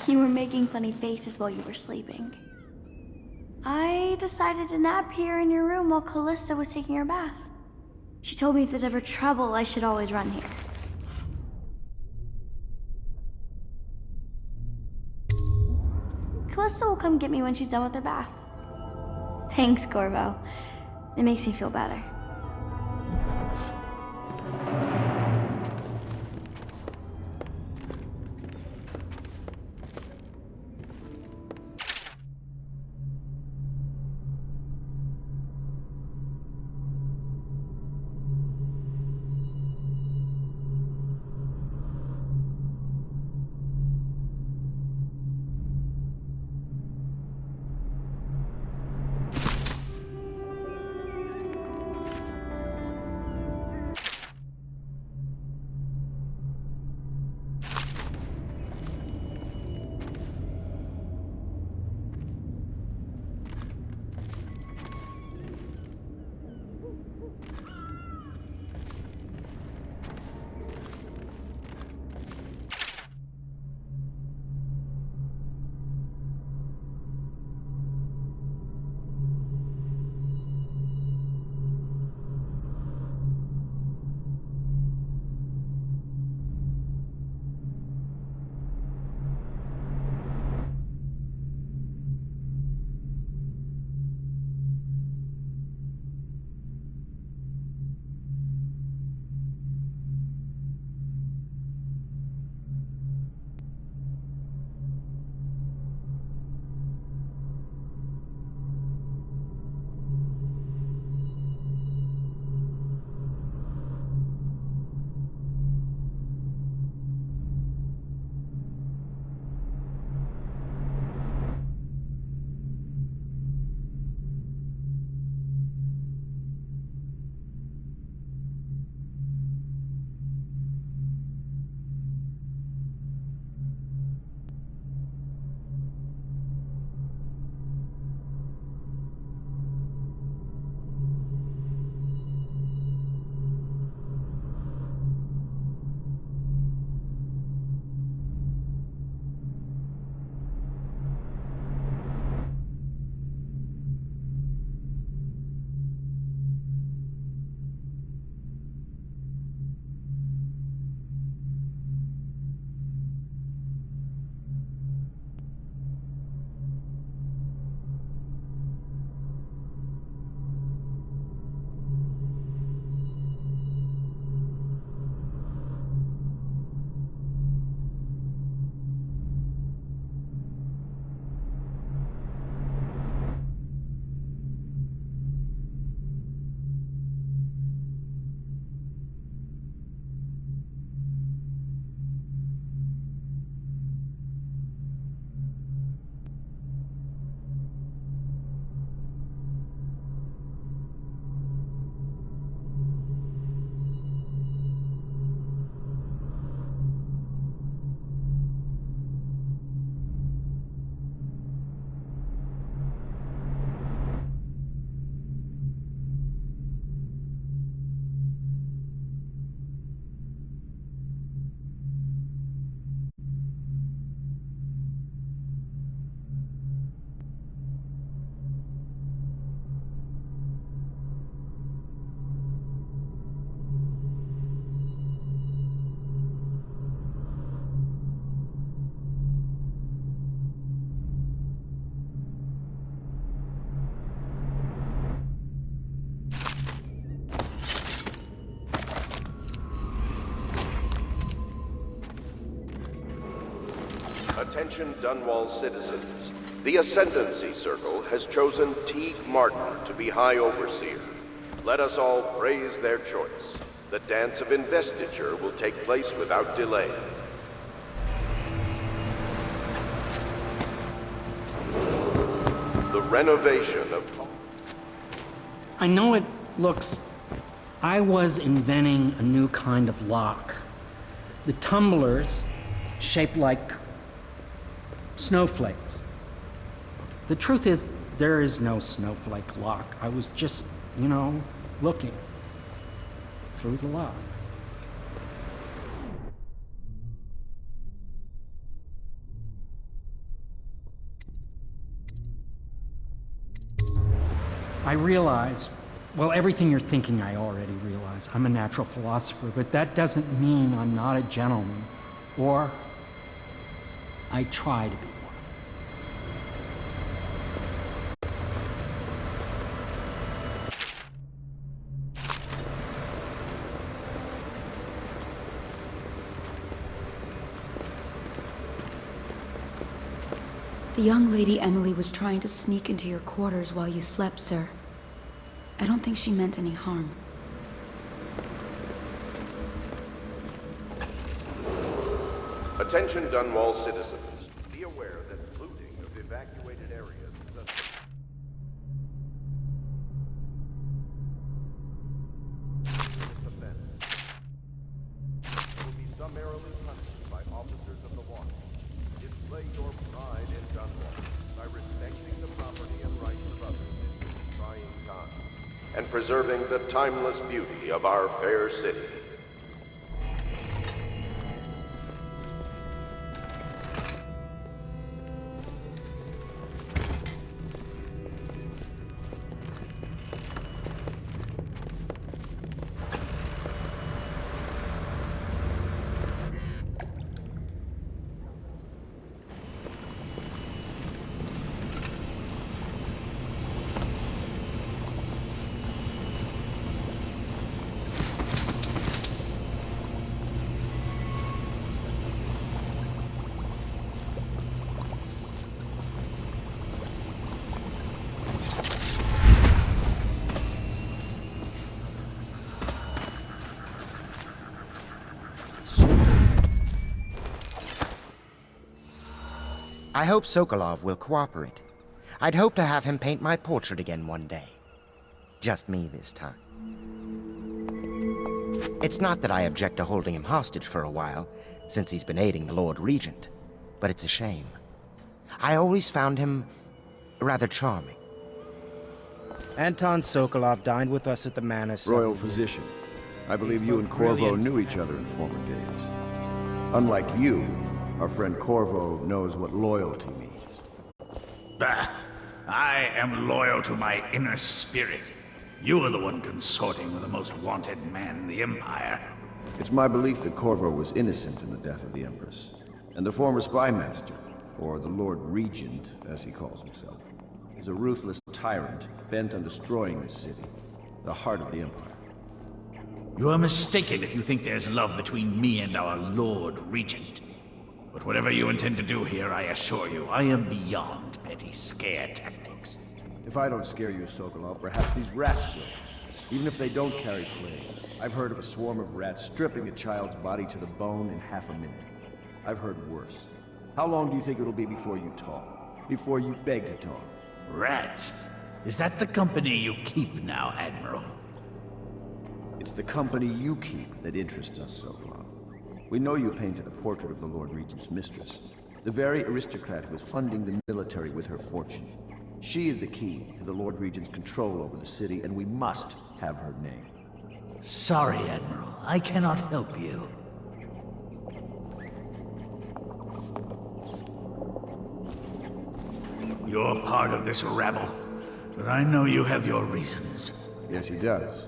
You were making funny faces while you were sleeping. I decided to nap here in your room while Callista was taking her bath. She told me if there's ever trouble, I should always run here. Callista will come get me when she's done with her bath. Thanks, Corvo. It makes me feel better. Attention Dunwall citizens. The Ascendancy Circle has chosen Teague Martin to be High Overseer. Let us all praise their choice. The dance of investiture will take place without delay. The renovation of... I know it looks... I was inventing a new kind of lock. The tumblers, shaped like snowflakes. The truth is, there is no snowflake lock. I was just, looking through the lock. I realize, well, everything you're thinking I already realize. I'm a natural philosopher, but that doesn't mean I'm not a gentleman. Or I try to be one. The young lady Emily was trying to sneak into your quarters while you slept, sir. I don't think she meant any harm. Attention Dunwall citizens. Be aware that looting of evacuated areas is a... This offense will be summarily punished by officers of the watch. Display your pride in Dunwall by respecting the property and rights of others in these trying times, and preserving the timeless beauty of our fair city. I hope Sokolov will cooperate. I'd hope to have him paint my portrait again one day. Just me this time. It's not that I object to holding him hostage for a while, since he's been aiding the Lord Regent, but it's a shame. I always found him rather charming. Anton Sokolov dined with us at the Manor. Royal physician. I believe you and Corvo knew each other in former days. Unlike you, our friend Corvo knows what loyalty means. Bah! I am loyal to my inner spirit. You are the one consorting with the most wanted man in the Empire. It's my belief that Corvo was innocent in the death of the Empress, and the former spy master, or the Lord Regent, as he calls himself, is a ruthless tyrant bent on destroying this city, the heart of the Empire. You are mistaken if you think there's love between me and our Lord Regent. But whatever you intend to do here, I assure you, I am beyond petty scare tactics. If I don't scare you, Sokolov, perhaps these rats will. Even if they don't carry plague. I've heard of a swarm of rats stripping a child's body to the bone in half a minute. I've heard worse. How long do you think it'll be before you talk? Before you beg to talk? Rats? Is that the company you keep now, Admiral? It's the company you keep that interests us, Sokolov. We know you painted a portrait of the Lord Regent's mistress, the very aristocrat who is funding the military with her fortune. She is the key to the Lord Regent's control over the city, and we must have her name. Sorry, Admiral. I cannot help you. You're part of this rabble, but I know you have your reasons. Yes, he does.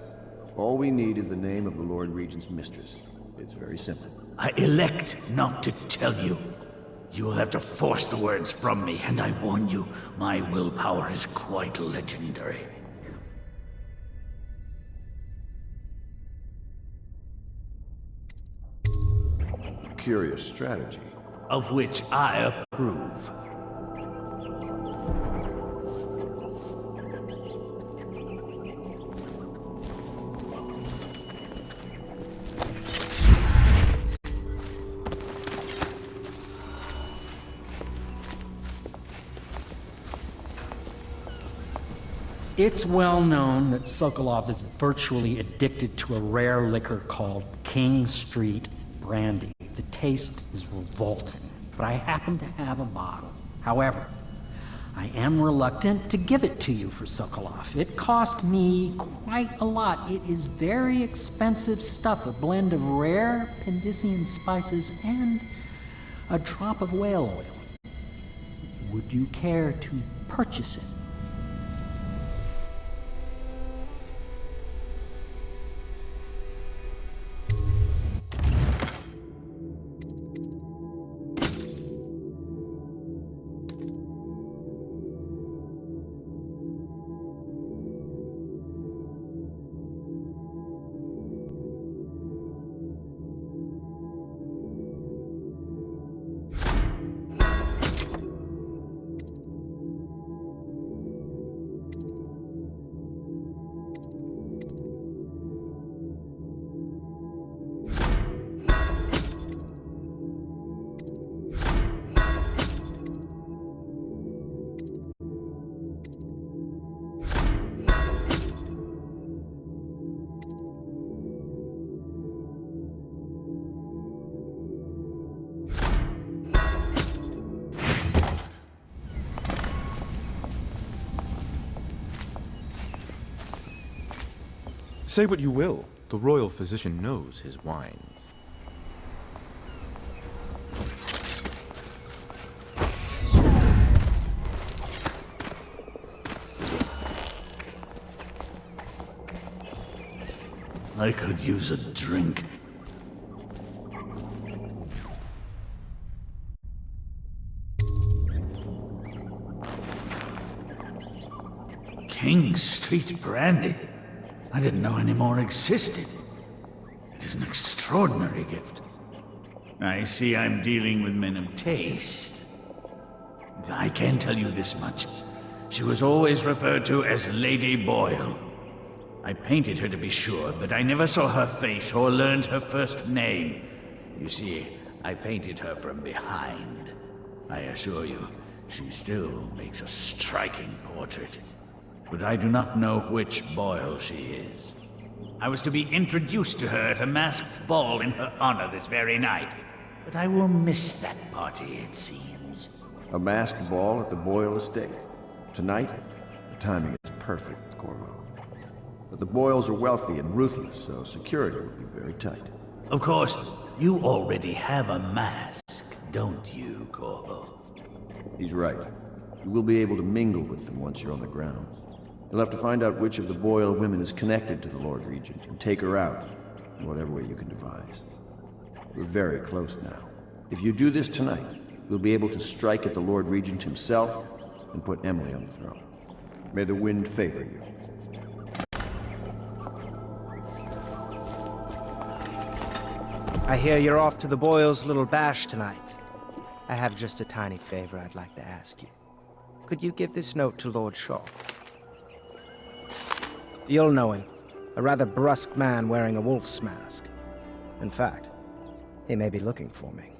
All we need is the name of the Lord Regent's mistress. It's very simple. I elect not to tell you. You will have to force the words from me, and I warn you, my willpower is quite legendary. Curious strategy. Of which I approve. It's well known that Sokolov is virtually addicted to a rare liquor called King Street Brandy. The taste is revolting, but I happen to have a bottle. However, I am reluctant to give it to you for Sokolov. It cost me quite a lot. It is very expensive stuff, a blend of rare Pendician spices and a drop of whale oil. Would you care to purchase it? Say what you will. The royal physician knows his wines. I could use a drink. King Street brandy? I didn't know any more existed. It is an extraordinary gift. I see I'm dealing with men of taste. I can tell you this much. She was always referred to as Lady Boyle. I painted her to be sure, but I never saw her face or learned her first name. You see, I painted her from behind. I assure you, she still makes a striking portrait. But I do not know which Boyle she is. I was to be introduced to her at a masked ball in her honor this very night. But I will miss that party, it seems. A masked ball at the Boyle estate. Tonight? The timing is perfect, Corvo. But the Boyles are wealthy and ruthless, so security will be very tight. Of course, you already have a mask, don't you, Corvo? He's right. You will be able to mingle with them once you're on the grounds. You'll have to find out which of the Boyle women is connected to the Lord Regent and take her out in whatever way you can devise. We're very close now. If you do this tonight, we'll be able to strike at the Lord Regent himself and put Emily on the throne. May the wind favor you. I hear you're off to the Boyles' little bash tonight. I have just a tiny favor I'd like to ask you. Could you give this note to Lord Shaw? You'll know him. A rather brusque man wearing a wolf's mask. In fact, he may be looking for me.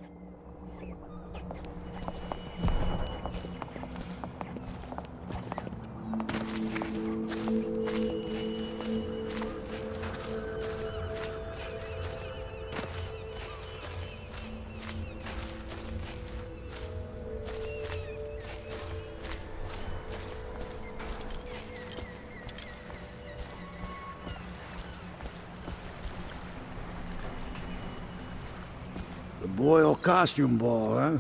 The Boyle costume ball, huh?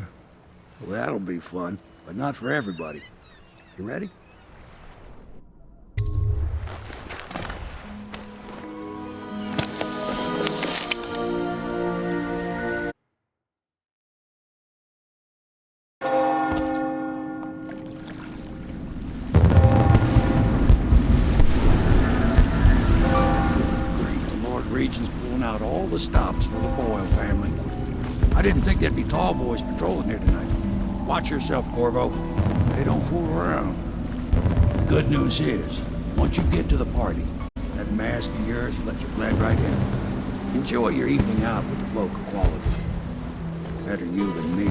Well, that'll be fun, but not for everybody. You ready? The Lord Regent's pulling out all the stops for the Boyle family. I didn't think there'd be tall boys patrolling here tonight. Watch yourself, Corvo. They don't fool around. The good news is, once you get to the party, that mask of yours will let you blend right in. Enjoy your evening out with the folk of quality. Better you than me.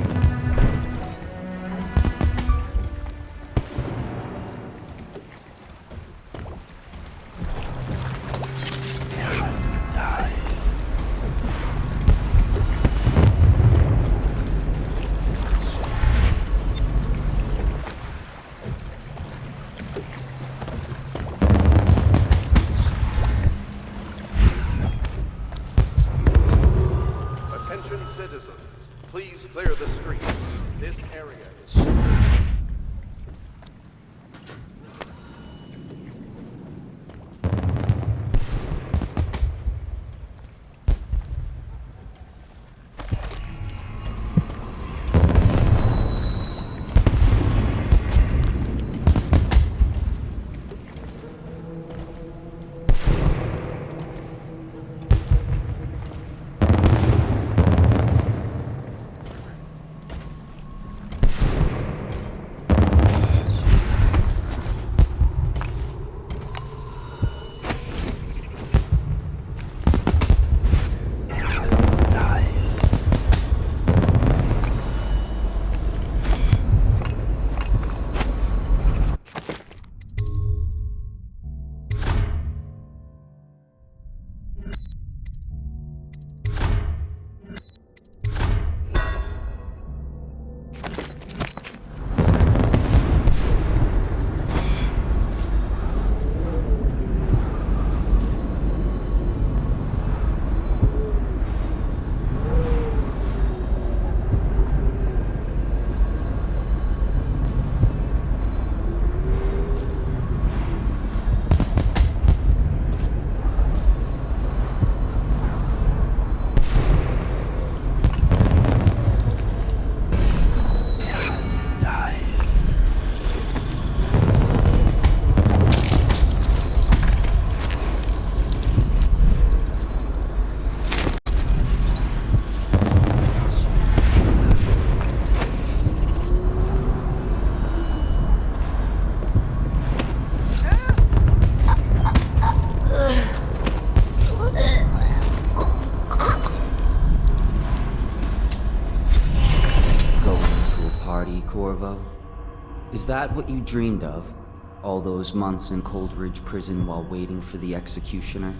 Was that what you dreamed of? All those months in Coldridge Prison while waiting for the executioner?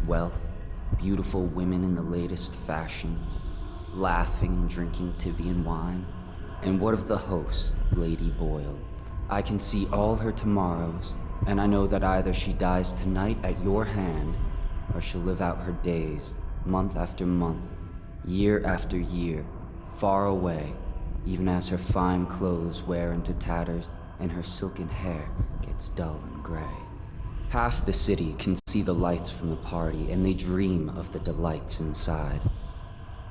Wealth, beautiful women in the latest fashions, laughing and drinking Tivian wine? And what of the host, Lady Boyle? I can see all her tomorrows, and I know that either she dies tonight at your hand, or she'll live out her days, month after month, year after year, far away, even as her fine clothes wear into tatters and her silken hair gets dull and gray. Half the city can see the lights from the party, and they dream of the delights inside.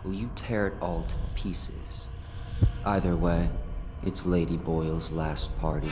Will you tear it all to pieces? Either way, it's Lady Boyle's last party.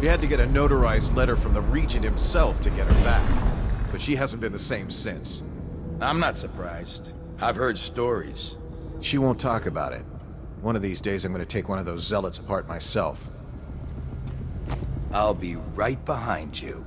We had to get a notarized letter from the Regent himself to get her back. But she hasn't been the same since. I'm not surprised. I've heard stories. She won't talk about it. One of these days I'm gonna take one of those zealots apart myself. I'll be right behind you.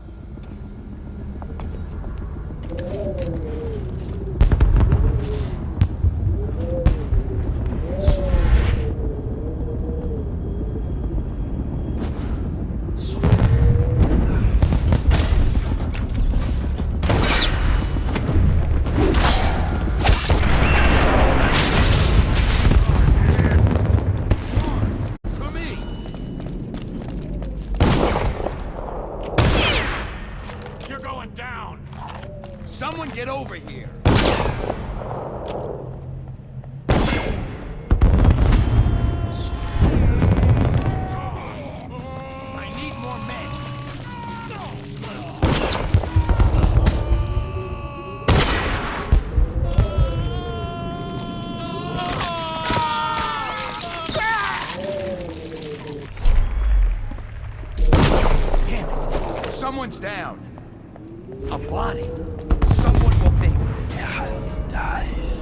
Someone get over here! I need more men! Damn it! Someone's down! A body! Someone will pay for this. Nice.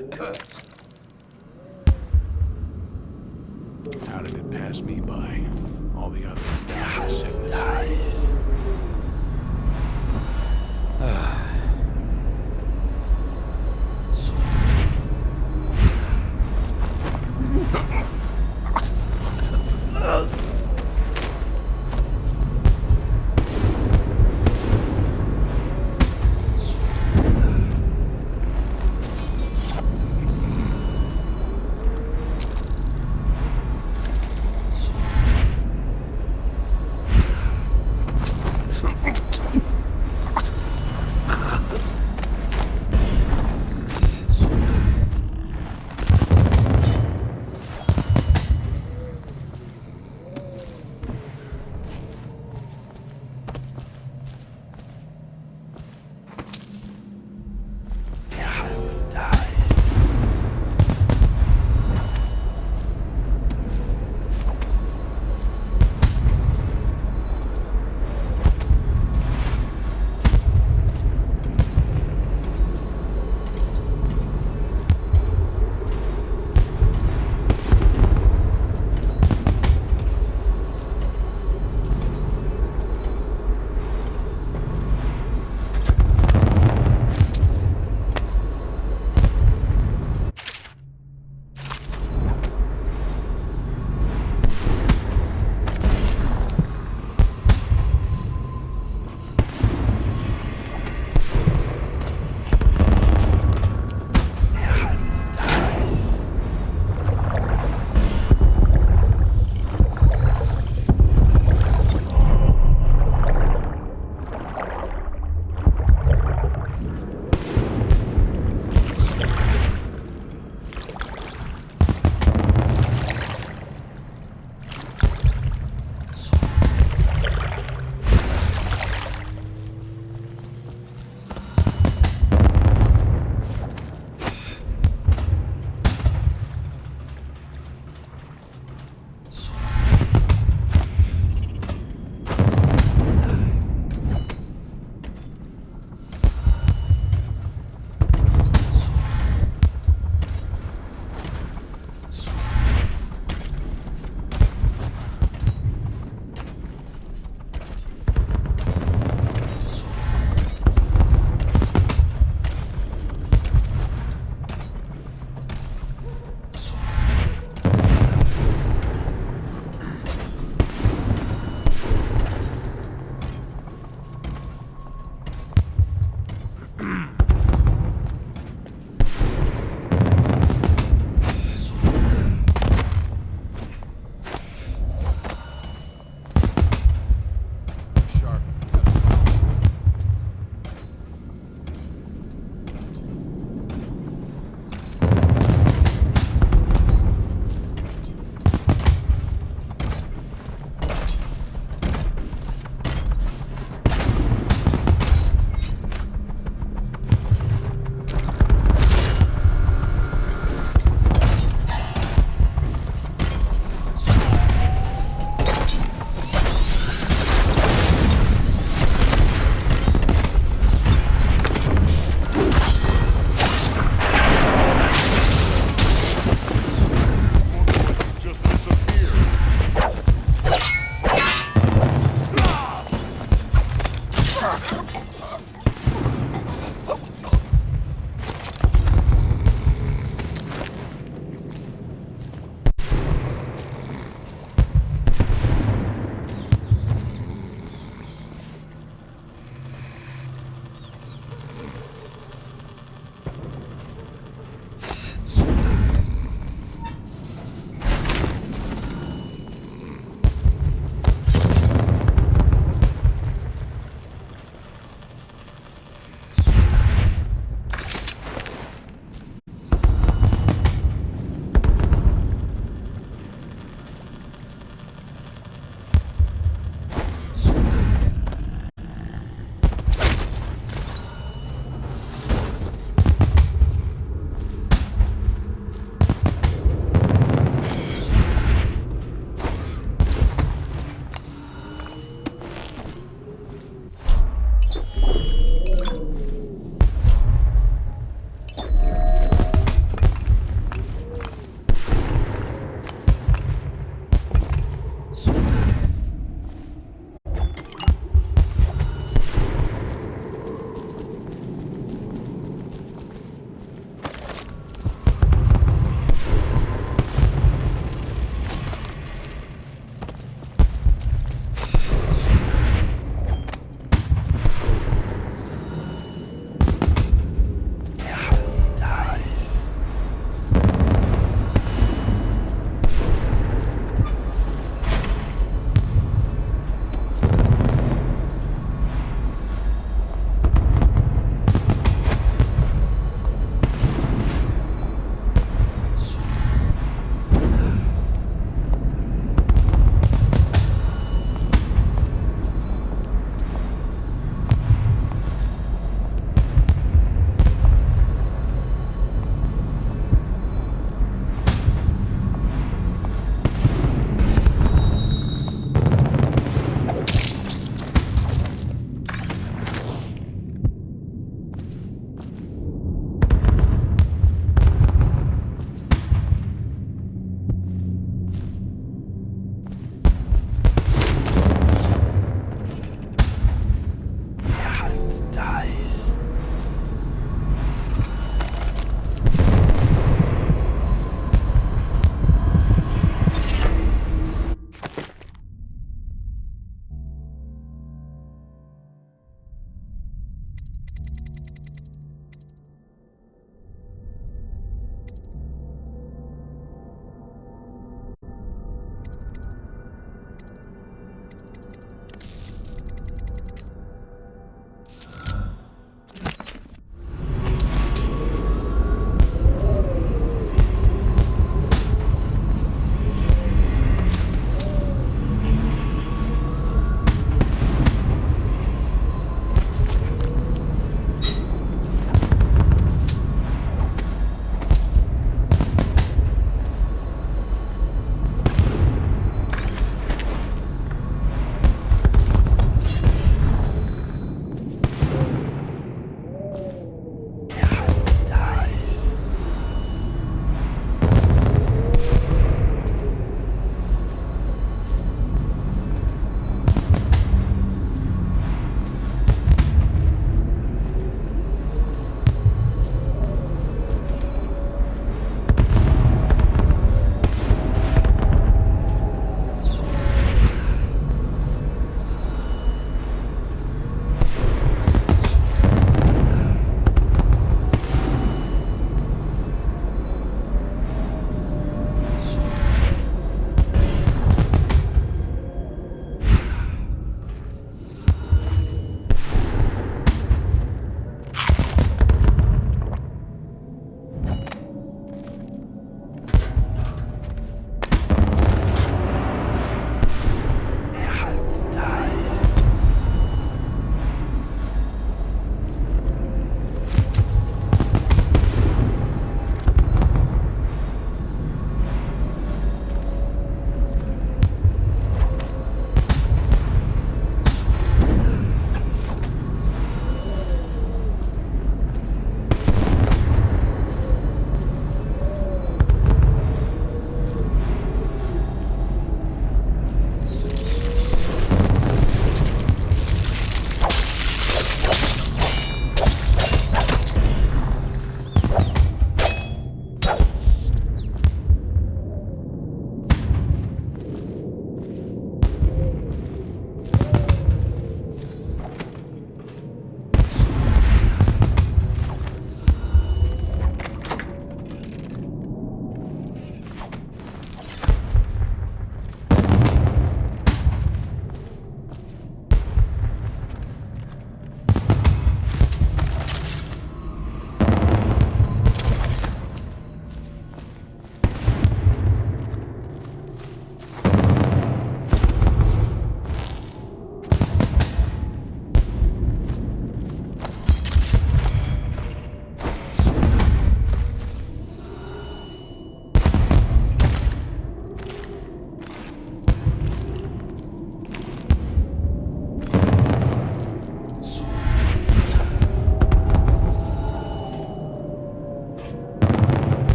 How did it pass me by? All the others died of sickness.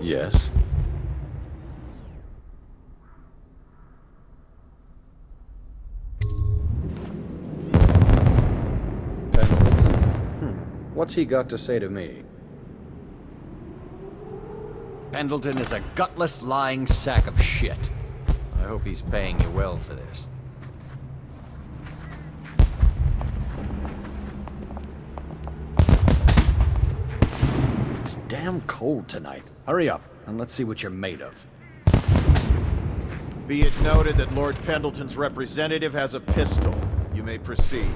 Yes? Pendleton? What's he got to say to me? Pendleton is a gutless, lying sack of shit. I hope he's paying you well for this. It's damn cold tonight. Hurry up, and let's see what you're made of. Be it noted that Lord Pendleton's representative has a pistol. You may proceed.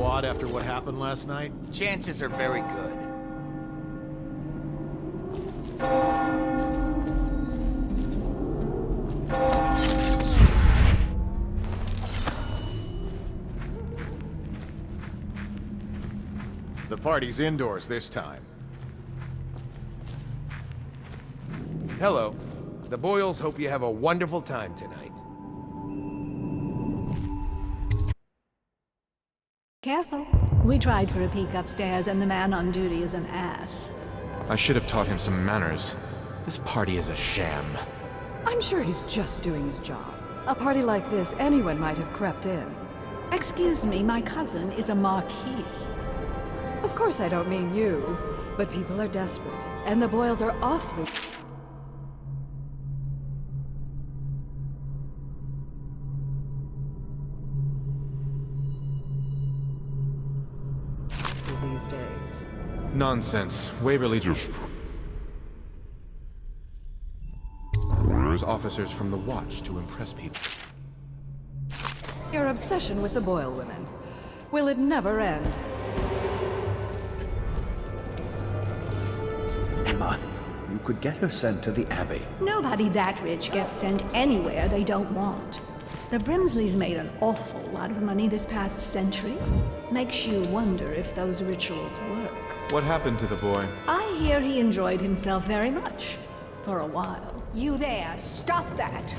squad after what happened last night? Chances are very good. The party's indoors this time. Hello. The Boyles hope you have a wonderful time tonight. Careful. We tried for a peek upstairs, and the man on duty is an ass. I should have taught him some manners. This party is a sham. I'm sure he's just doing his job. A party like this, anyone might have crept in. Excuse me, my cousin is a marquis. Of course I don't mean you, but people are desperate, and the Boyles are awfully... these days. Nonsense. Waverly just... There's officers from the Watch to impress people. Your obsession with the Boyle women. Will it never end? Emma, you could get her sent to the Abbey. Nobody that rich gets sent anywhere they don't want. The Brimsleys made an awful lot of money this past century. Makes you wonder if those rituals work. What happened to the boy? I hear he enjoyed himself very much. For a while. You there, stop that!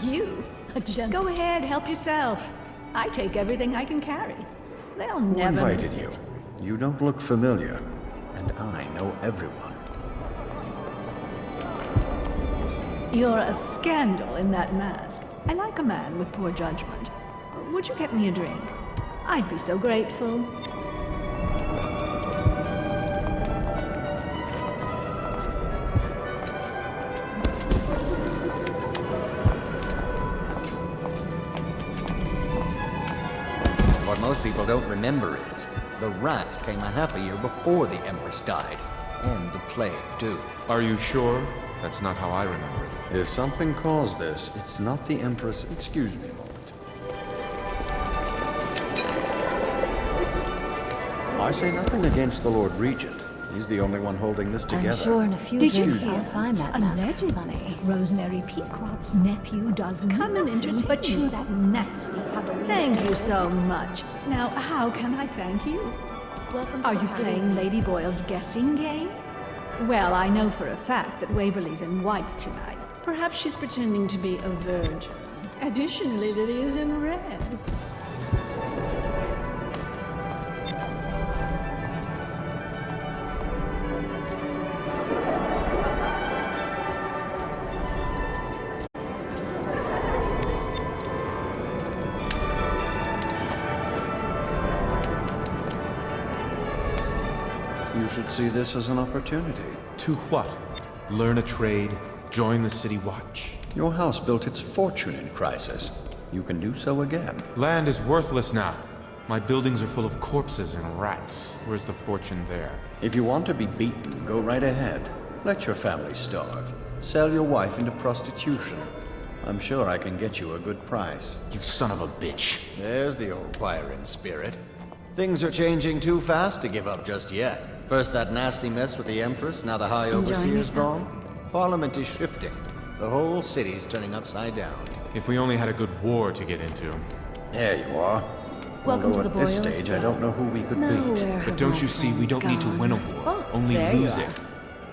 You? A gentleman? Go ahead, help yourself. I take everything I can carry. They'll Who never invited miss you? it. You don't look familiar, and I know everyone. You're a scandal in that mask. I like a man with poor judgment. Would you get me a drink? I'd be so grateful. What most people don't remember is, the rats came a half a year before the Empress died. And the plague, too. Are you sure? That's not how I remember it. If something caused this, it's not the Empress. Excuse me a moment. I say nothing against the Lord Regent. He's the only one holding this together. I'm sure in a few drinks I'll find that mask Allegedly, funny. Rosemary Peacroft's nephew does come and entertain, but you're that nasty Halloween. Thank you so much. Now, how can I thank you? Welcome to Are the you party. playing Lady Boyle's guessing game? Well, I know for a fact that Waverly's in white tonight. Perhaps she's pretending to be a virgin. Additionally, Lily is in red. You should see this as an opportunity. To what? Learn a trade? Join the City Watch? Your house built its fortune in crisis. You can do so again. Land is worthless now. My buildings are full of corpses and rats. Where's the fortune there? If you want to be beaten, go right ahead. Let your family starve. Sell your wife into prostitution. I'm sure I can get you a good price. You son of a bitch. There's the old Byron spirit. Things are changing too fast to give up just yet. First that nasty mess with the Empress, now the High Overseer's gone. Parliament is shifting. The whole city's turning upside down. If we only had a good war to get into. There you are. Welcome Although to the at this Boyles. stage, I don't know who we could beat. But don't you see, we don't need to win a war, Oh, only there you lose are. it.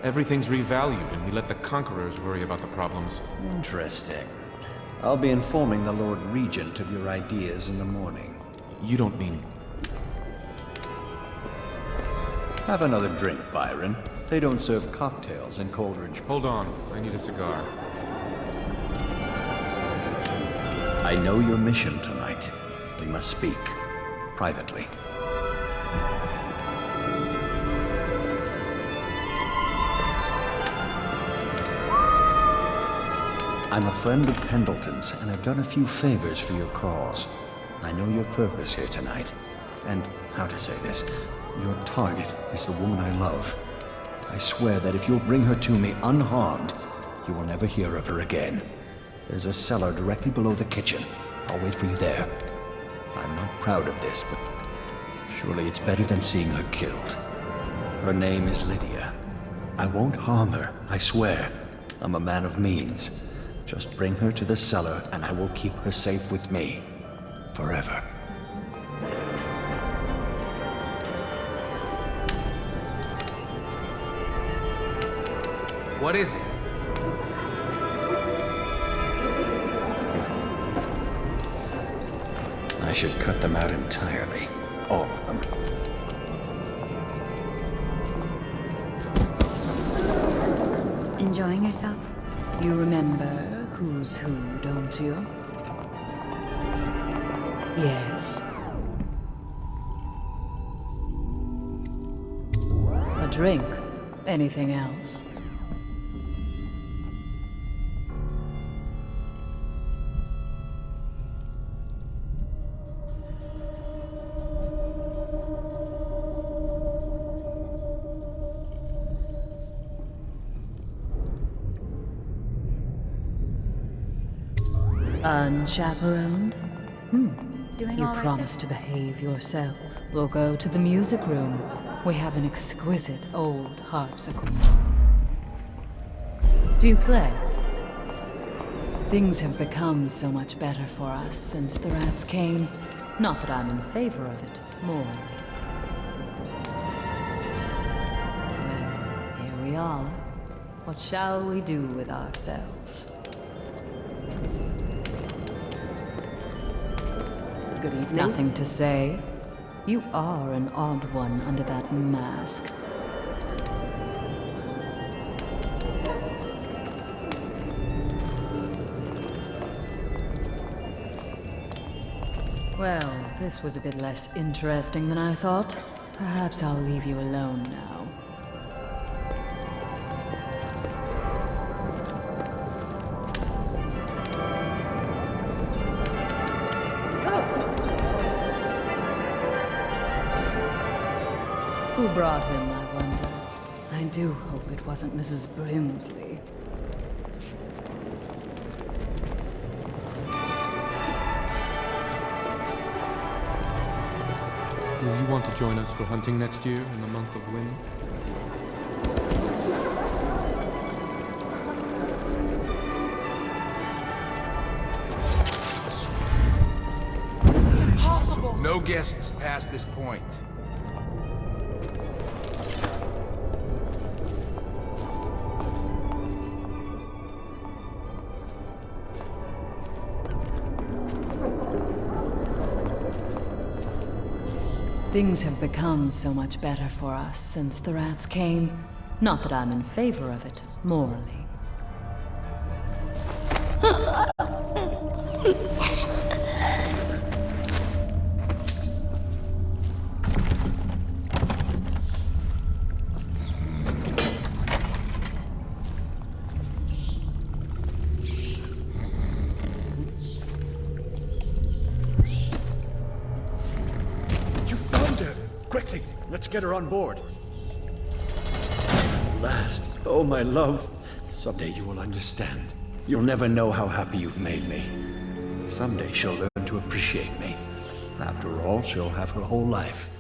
Everything's revalued, and we let the conquerors worry about the problems. Interesting. I'll be informing the Lord Regent of your ideas in the morning. You don't mean... Have another drink, Byron. They don't serve cocktails in Coleridge. Hold on, I need a cigar. I know your mission tonight. We must speak. Privately. I'm a friend of Pendleton's, and I've done a few favors for your cause. I know your purpose here tonight. And, how to say this, your target is the woman I love. I swear that if you'll bring her to me unharmed, you will never hear of her again. There's a cellar directly below the kitchen. I'll wait for you there. I'm not proud of this, but surely it's better than seeing her killed. Her name is Lydia. I won't harm her, I swear. I'm a man of means. Just bring her to the cellar and I will keep her safe with me. Forever. What is it? I should cut them out entirely. All of them. Enjoying yourself? You remember who's who, don't you? Yes. A drink? Anything else? Unchaperoned? Doing You all right promised to behave yourself. We'll go to the music room. We have an exquisite old harpsichord. Do you play? Things have become so much better for us since the rats came. Not that I'm in favor of it, more. Well, here we are. What shall we do with ourselves? Good evening. Nothing to say. You are an odd one under that mask. Well, this was a bit less interesting than I thought. Perhaps I'll leave you alone now. Who brought him, I wonder? I do hope it wasn't Mrs. Brimsley. Will you want to join us for hunting next year in the month of wind? No guests past this point. Things have become so much better for us since the rats came. Not that I'm in favor of it, morally. Quickly, let's get her on board. Last, oh my love. Someday you will understand. You'll never know how happy you've made me. Someday she'll learn to appreciate me. After all, she'll have her whole life.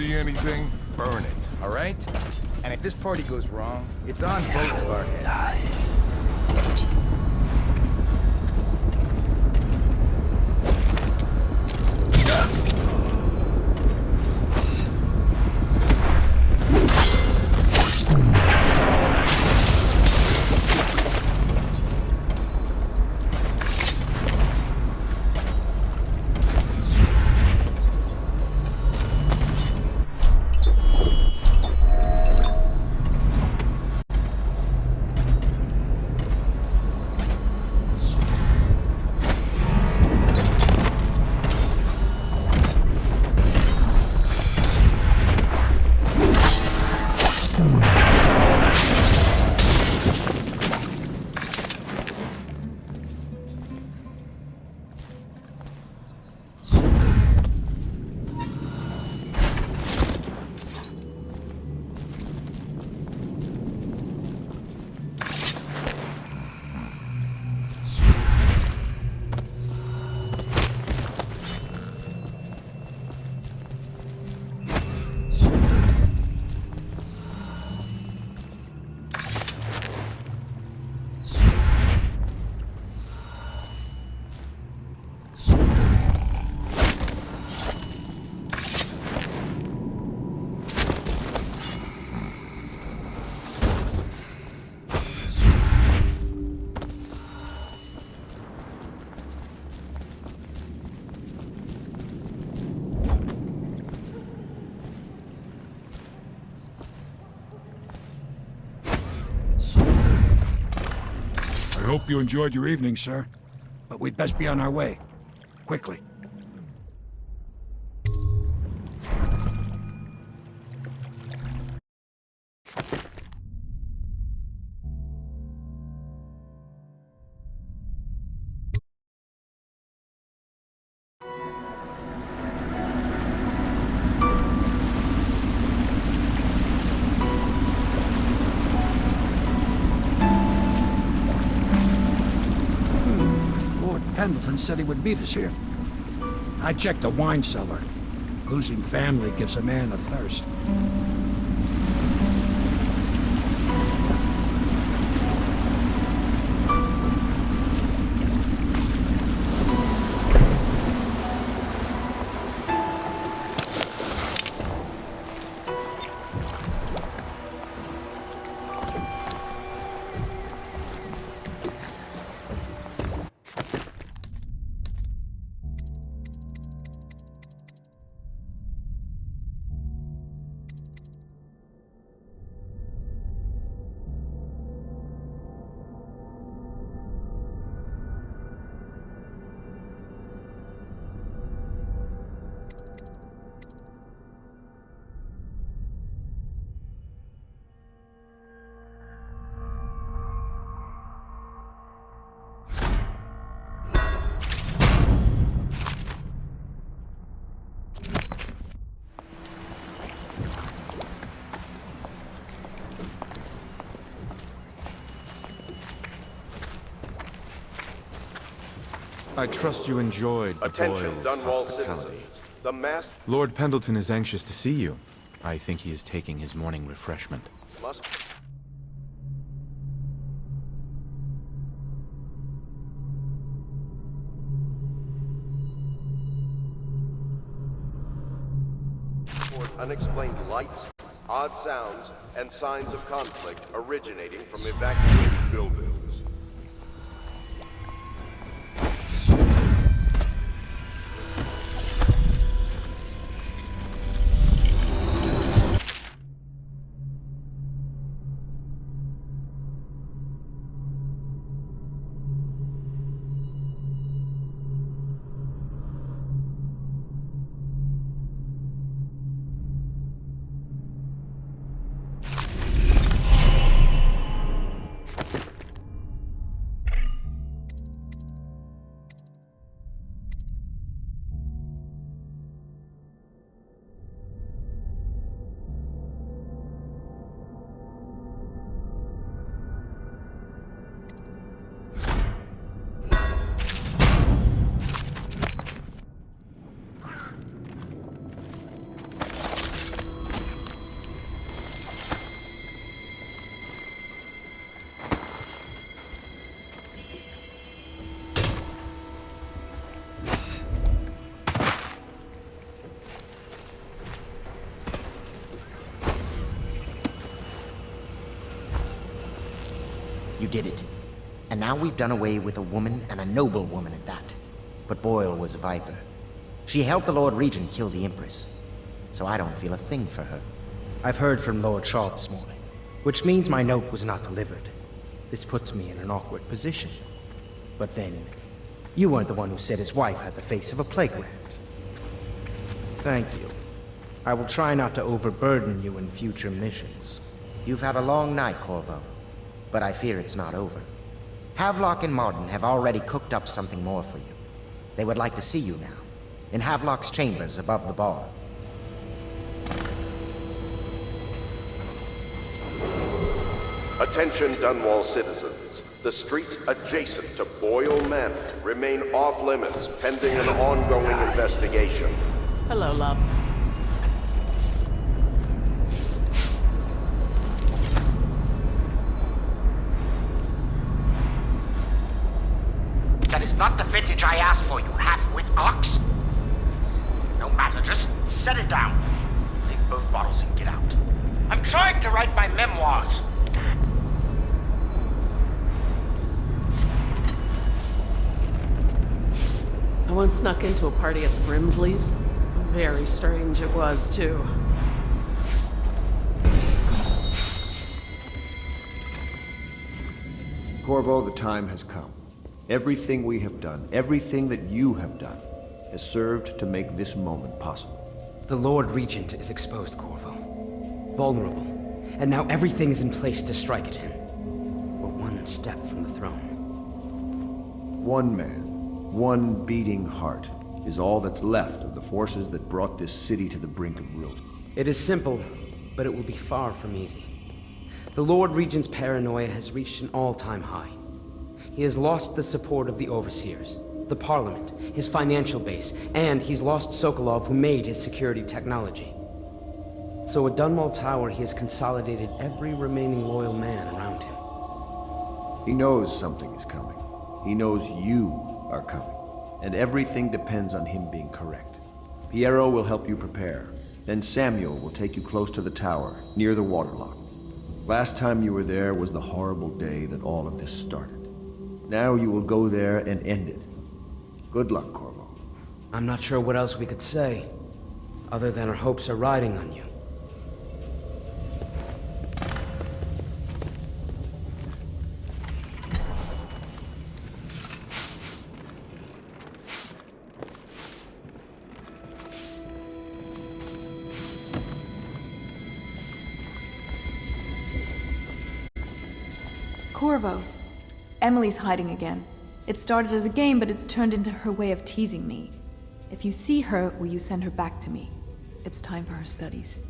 see anything, burn it, all right? And if this party goes wrong, it's on both of our heads. I hope you enjoyed your evening, sir. But we'd best be on our way. Quickly. Pendleton said he would meet us here. I checked the wine cellar. Losing family gives a man a thirst. I trust you enjoyed the Attention, boys' Dunwall hospitality. citizens. The mass Lord Pendleton is anxious to see you. I think he is taking his morning refreshment. must... report unexplained lights, odd sounds, and signs of conflict originating from evacuated buildings. did it. And now we've done away with a woman, and a noble woman at that. But Boyle was a viper. She helped the Lord Regent kill the Empress, so I don't feel a thing for her. I've heard from Lord Shaw this morning, which means my note was not delivered. This puts me in an awkward position. But then, you weren't the one who said his wife had the face of a plague rat. Thank you. I will try not to overburden you in future missions. You've had a long night, Corvo, but I fear it's not over. Havelock and Martin have already cooked up something more for you. They would like to see you now, in Havelock's chambers above the bar. Attention Dunwall citizens. The streets adjacent to Boyle Manor remain off-limits pending an ongoing investigation. Hello, love. That is not the vintage I asked for, you half-wit ox. No matter, just set it down. Take both bottles and get out. I'm trying to write my memoirs. I once snuck into a party at the Brimsley's. Very strange it was, too. Corvo, the time has come. Everything we have done, everything that you have done, has served to make this moment possible. The Lord Regent is exposed, Corvo. Vulnerable. And now everything is in place to strike at him. We're one step from the throne. One man, one beating heart, is all that's left of the forces that brought this city to the brink of ruin. It is simple, but it will be far from easy. The Lord Regent's paranoia has reached an all-time high. He has lost the support of the Overseers, the Parliament, his financial base, and he's lost Sokolov, who made his security technology. So at Dunwall Tower, he has consolidated every remaining loyal man around him. He knows something is coming. He knows you are coming. And everything depends on him being correct. Piero will help you prepare. Then Samuel will take you close to the tower, near the waterlock. Last time you were there was the horrible day that all of this started. Now you will go there and end it. Good luck, Corvo. I'm not sure what else we could say, other than our hopes are riding on you. Corvo. Emily's hiding again. It started as a game, but it's turned into her way of teasing me. If you see her, will you send her back to me? It's time for her studies.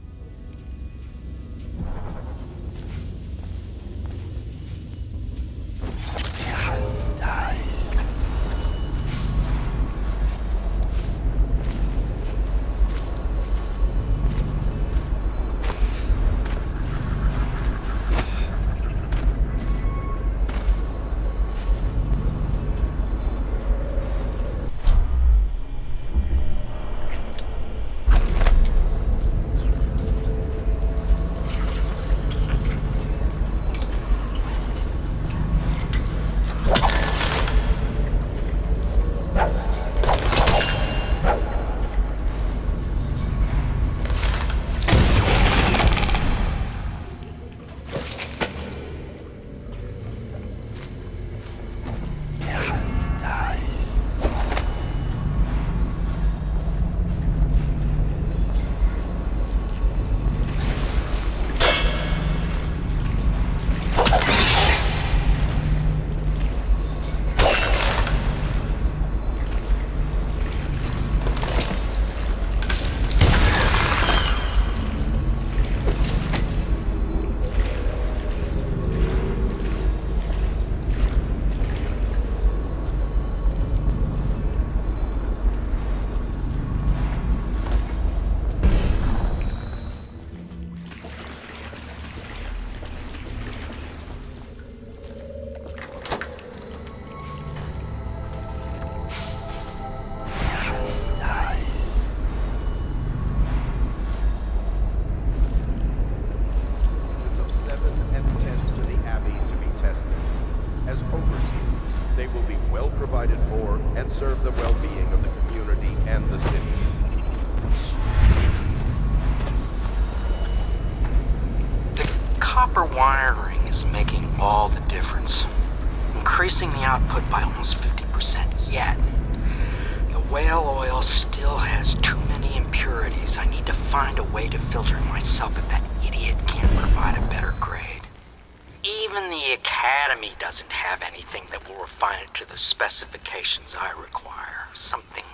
all the difference. Increasing the output by almost 50%, yet the whale oil still has too many impurities. I need to find a way to filter it myself if that idiot can't provide a better grade. Even the Academy doesn't have anything that will refine it to the specifications I require. Something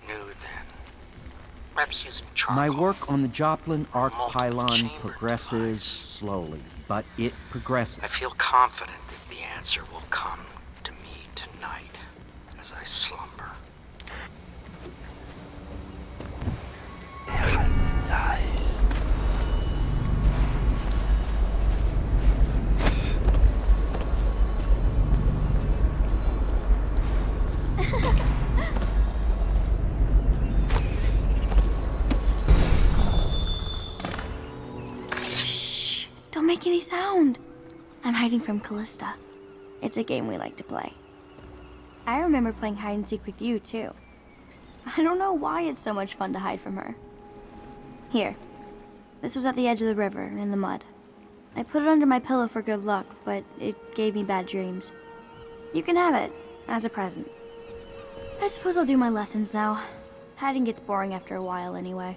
new then. Perhaps using charcoal. My work on the Joplin arc pylon Multiple-chambered progresses device. slowly, but it progresses. I feel confident that the answer will come to me tonight as I slumber. Nice. Shh! Don't make any sound. I'm hiding from Callista. It's a game we like to play. I remember playing hide and seek with you, too. I don't know why it's so much fun to hide from her. Here. This was at the edge of the river, in the mud. I put it under my pillow for good luck, but it gave me bad dreams. You can have it, as a present. I suppose I'll do my lessons now. Hiding gets boring after a while anyway.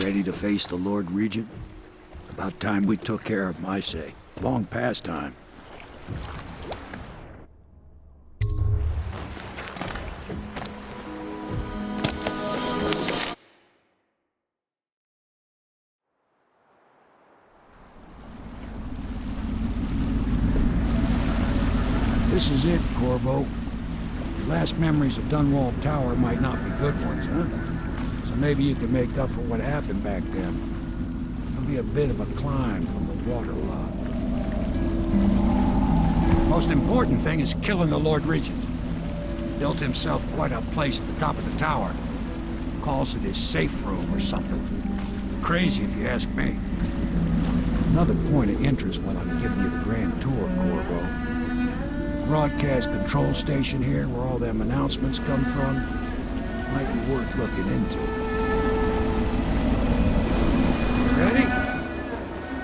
Ready to face the Lord Regent? About time we took care of my say. Long past time. This is it, Corvo. Your last memories of Dunwall Tower might not be good ones, huh? So maybe you can make up for what happened back then. It'll be a bit of a climb from the waterlogged. Most important thing is killing the Lord Regent. Built himself quite a place at the top of the tower. Calls it his safe room or something. Crazy if you ask me. Another point of interest when I'm giving you the grand tour, Corvo. Broadcast control station here where all them announcements come from might be worth looking into. Ready?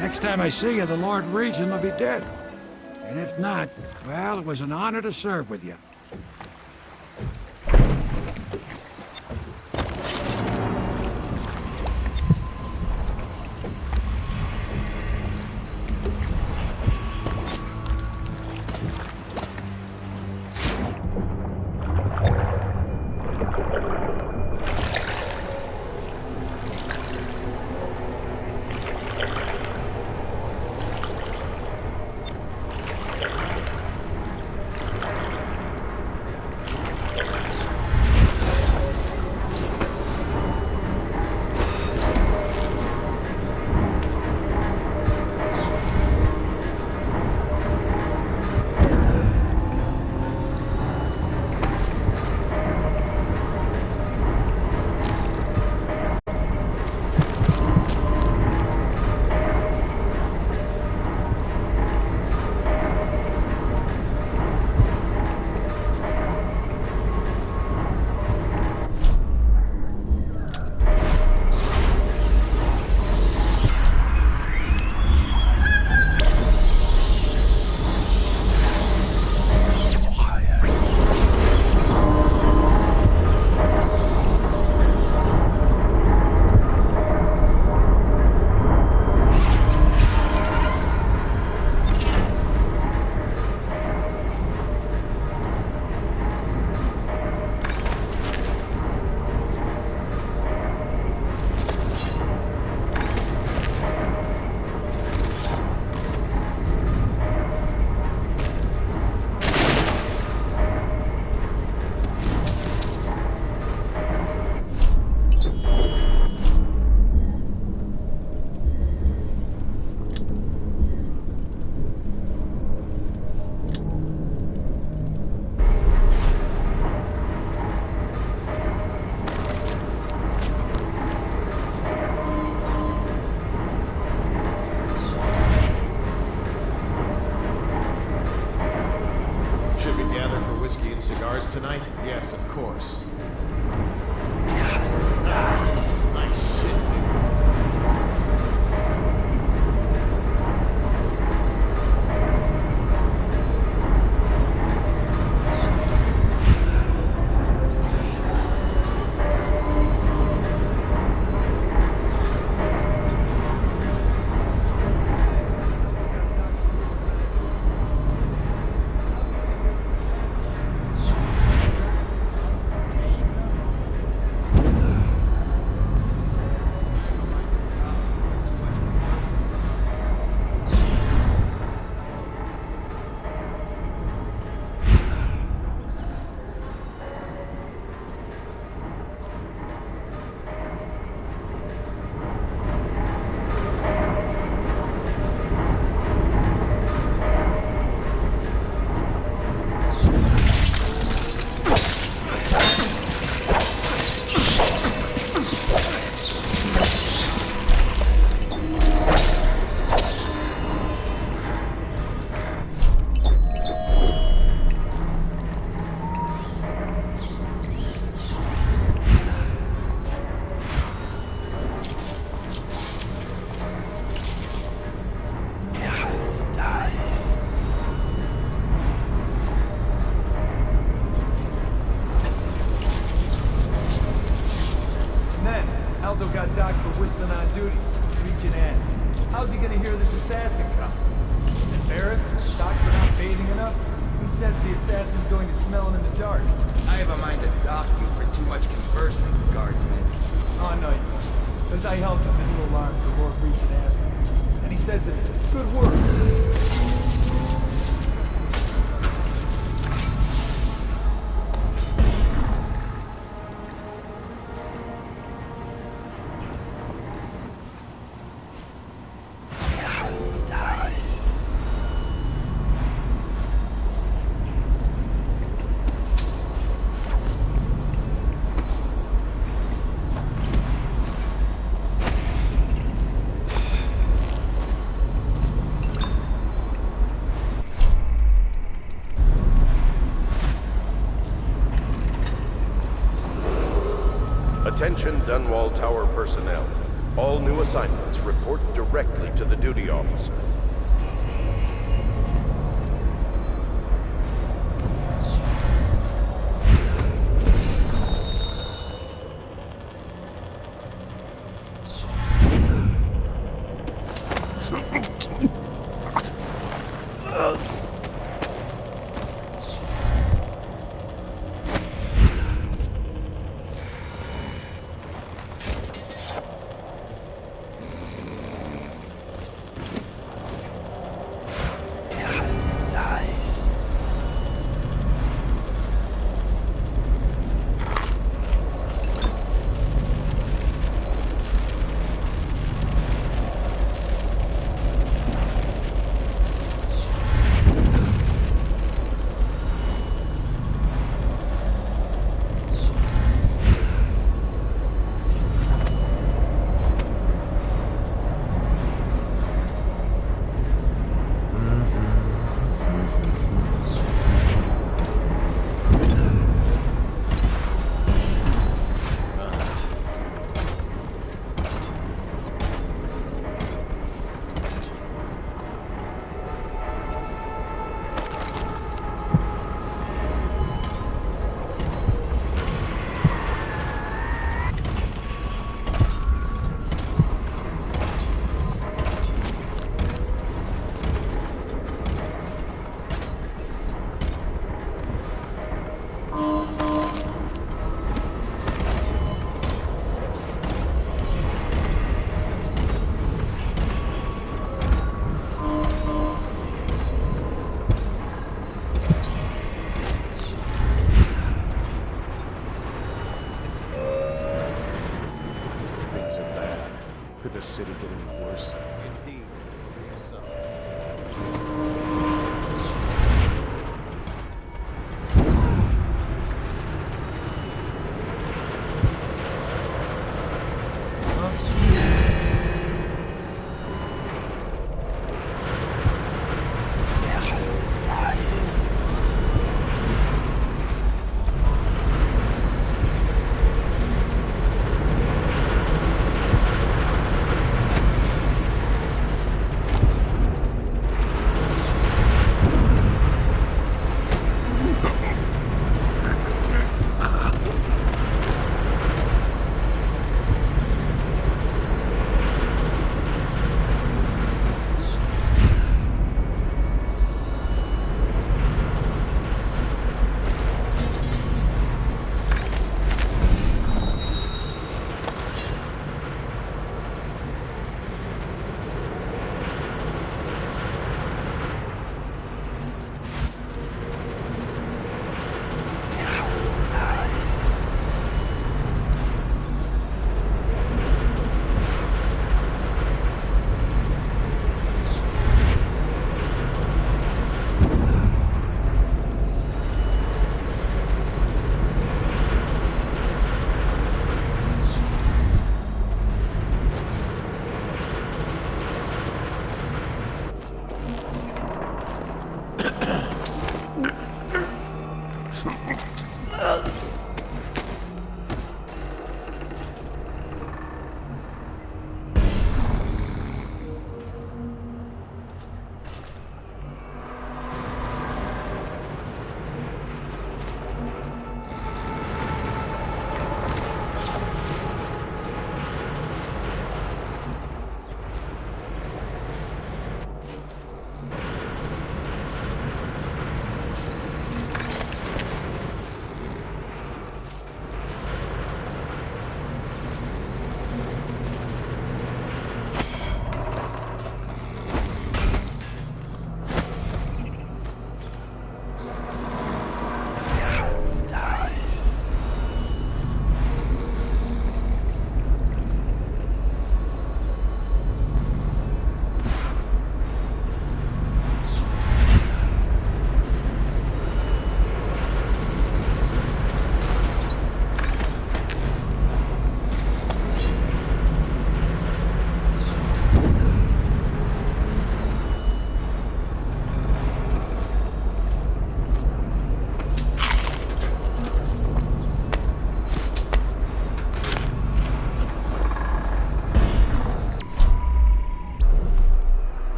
Next time I see you, the Lord Regent will be dead. And if not, well, it was an honor to serve with you. fireworks tonight? Yes, of course. Nice shit, Aldo got docked for whistling on duty. Regent asks, how's he gonna hear this assassin come? Embarrassed? Docked for not bathing enough? He says the assassin's going to smell him in the dark. I have a mind to dock you for too much conversing, guardsman. Oh, no, you don't. Because I helped him with the alarm the Lord Regent asked me. And he says that good work. Attention Dunwall Tower personnel. All new assignments report directly to the duty officer.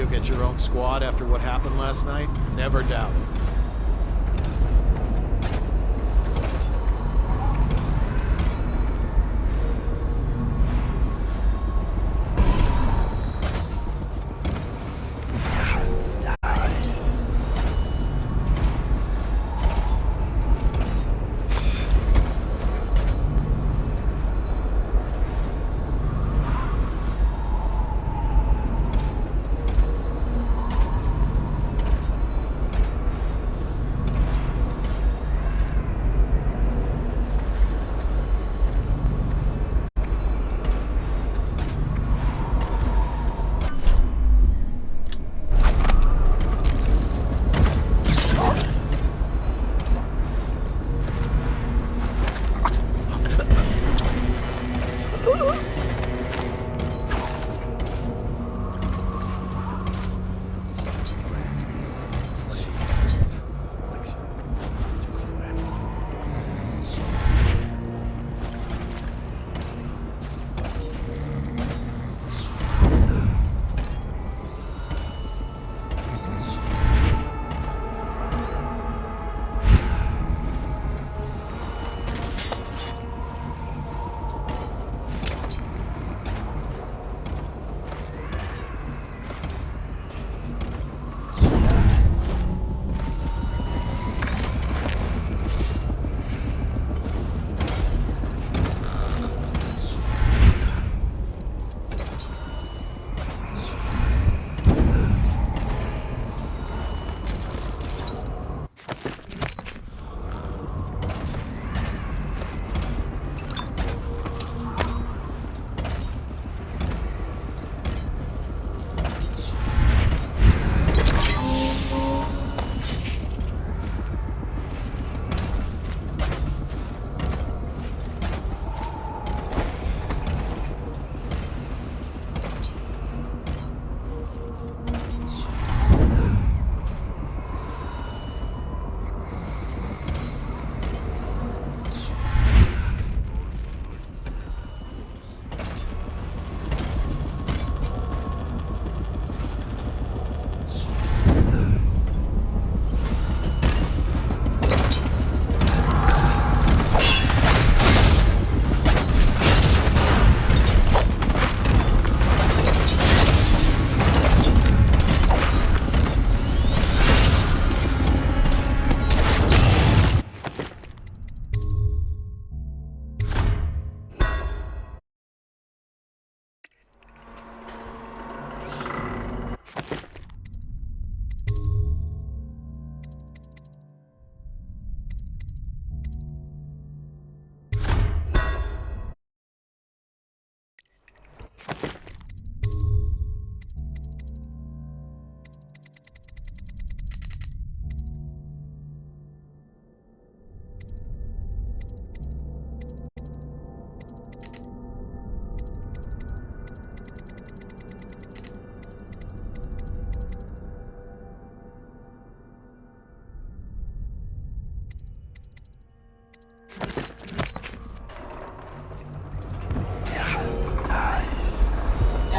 you'll get your own squad after what happened last night? Never doubt it.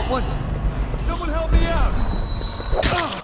What was it? Someone help me out! Ah!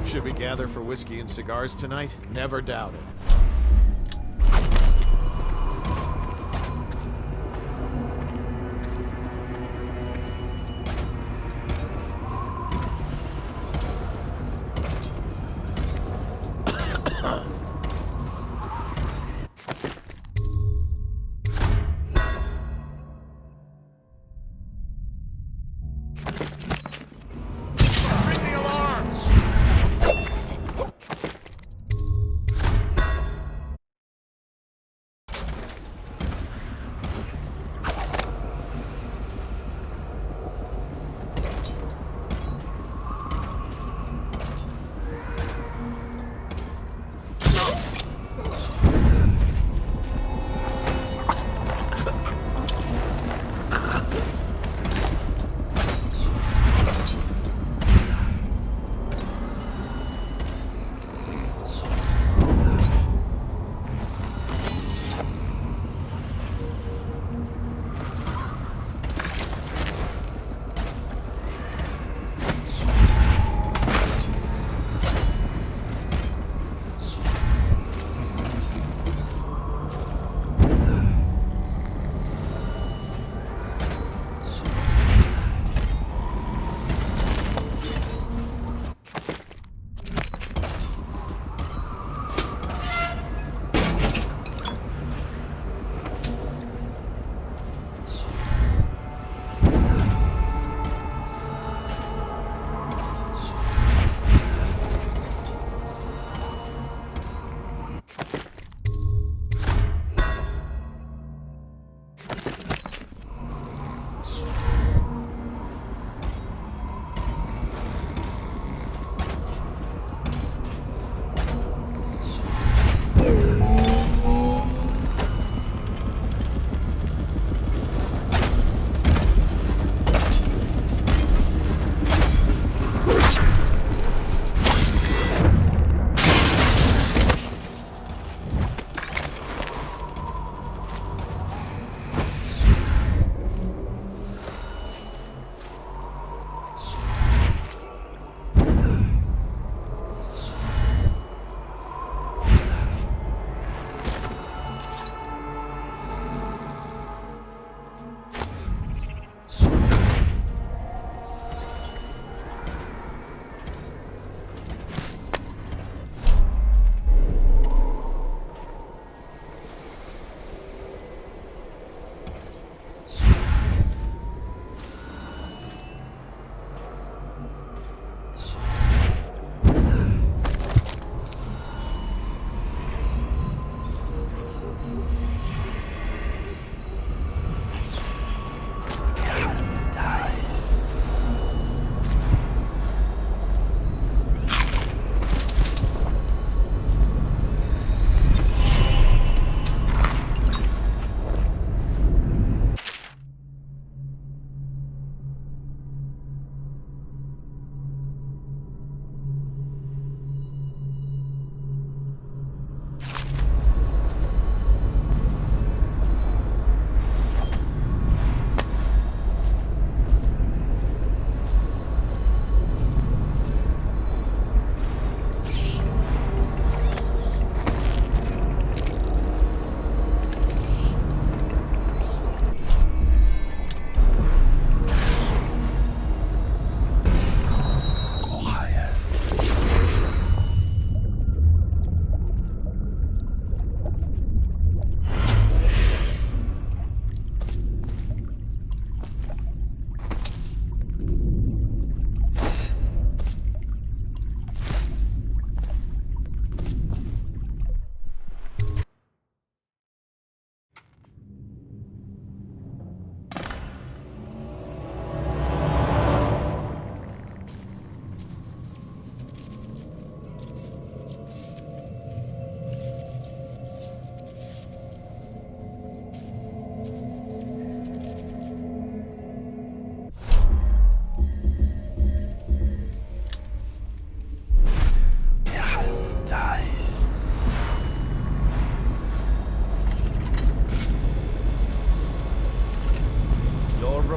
Should we gather for whiskey and cigars tonight? Never doubt it.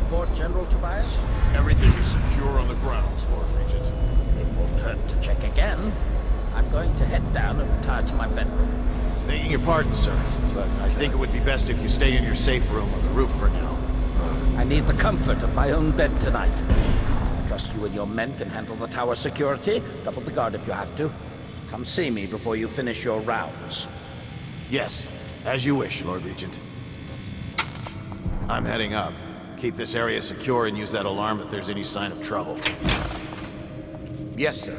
report, General Tobias? Everything is secure on the grounds, Lord Regent. It won't hurt to check again. I'm going to head down and retire to my bedroom. Begging your pardon, sir, but I think it would be best if you stay in your safe room on the roof for now. I need the comfort of my own bed tonight. Trust you and your men can handle the tower security. Double the guard if you have to. Come see me before you finish your rounds. Yes, as you wish, Lord Regent. I'm heading up. Keep this area secure and use that alarm if there's any sign of trouble. Yes, sir.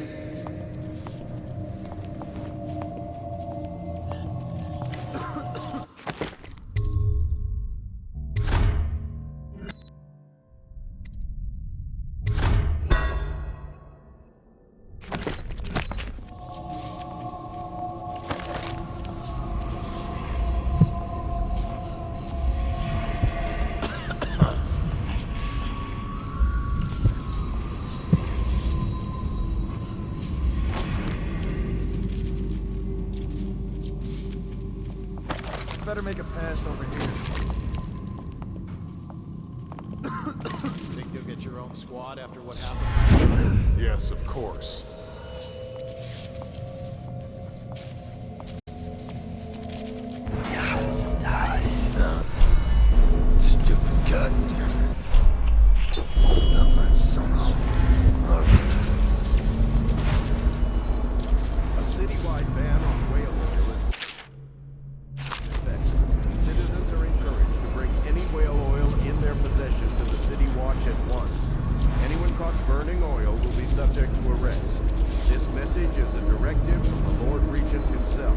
Better make a pass over here. Think you'll get your own squad after what happened? Yes, of course. Stupid goddamn. A citywide ban on whale oil is citizens are encouraged to bring any whale oil in their possession to the City Watch at once. Anyone caught burning oil will be subject to arrest. This message is a directive from the Lord Regent himself.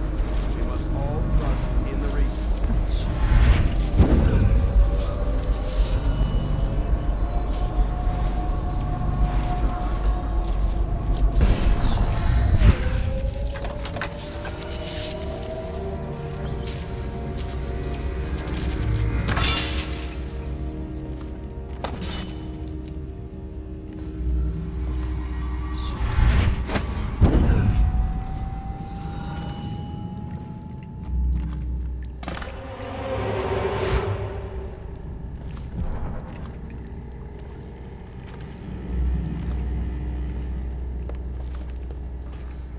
We must all trust in the Regent.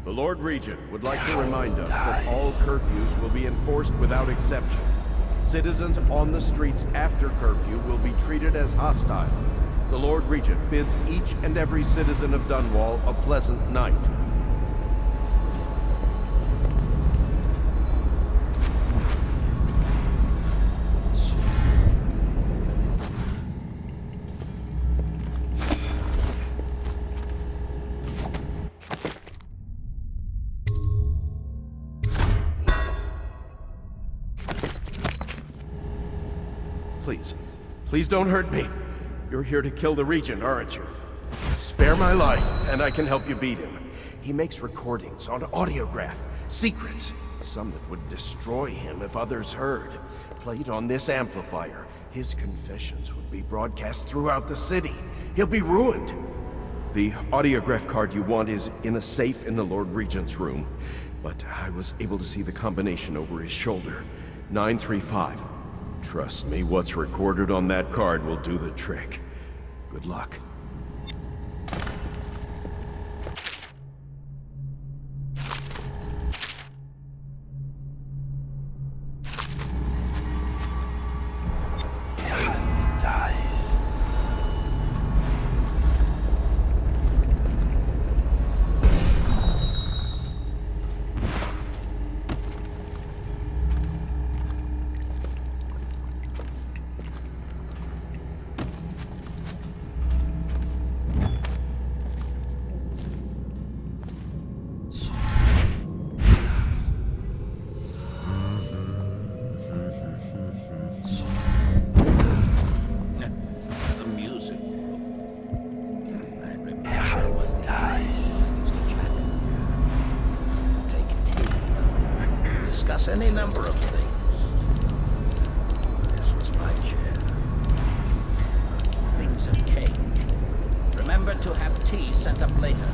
The Lord Regent would like to remind us that all curfews will be enforced without exception. Citizens on the streets after curfew will be treated as hostile. The Lord Regent bids each and every citizen of Dunwall a pleasant night. Please don't hurt me. You're here to kill the Regent, aren't you? Spare my life, and I can help you beat him. He makes recordings on audiograph, secrets, some that would destroy him if others heard. Played on this amplifier, his confessions would be broadcast throughout the city. He'll be ruined. The audiograph card you want is in a safe in the Lord Regent's room, but I was able to see the combination over his shoulder. 935. Trust me, what's recorded on that card will do the trick. Good luck. Any number of things. This was my chair. Things have changed. Remember to have tea sent up later.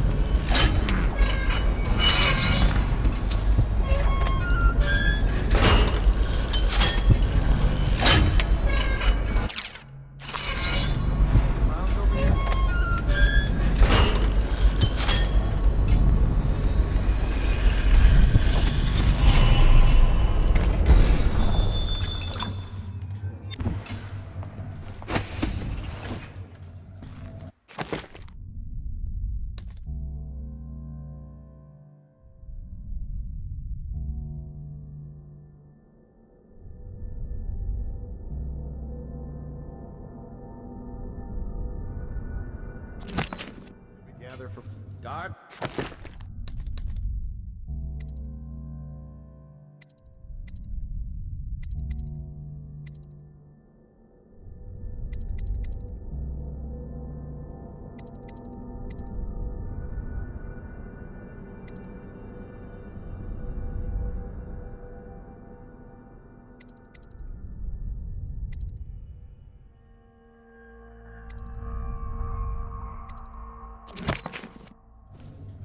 gather for... Guard.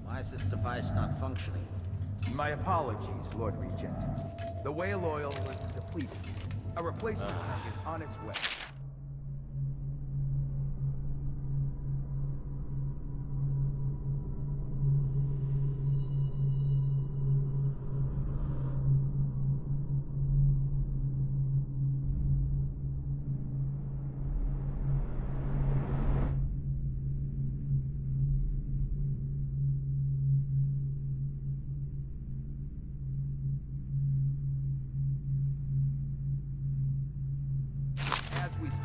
Why is this device not functioning? My apologies, Lord Regent. The whale oil was depleted. A replacement tank is on its way. As we speak.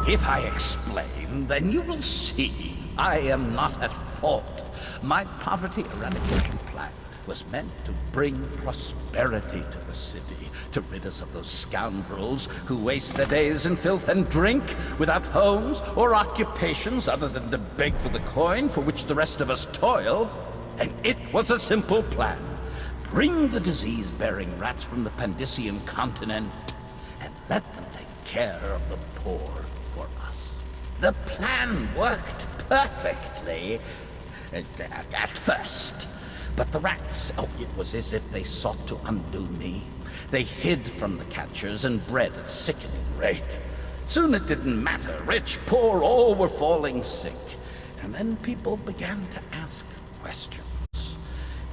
If I explain, then you will see I am not at fault. My poverty eradication plan was meant to bring prosperity to the city, to rid us of those scoundrels who waste their days in filth and drink, without homes or occupations other than to beg for the coin for which the rest of us toil. And it was a simple plan. Bring the disease-bearing rats from the Pandician continent and let them take care of the poor for us. The plan worked perfectly at first. But the rats, oh, it was as if they sought to undo me. They hid from the catchers and bred at a sickening rate. Soon it didn't matter. Rich, poor, all were falling sick. And then people began to ask questions.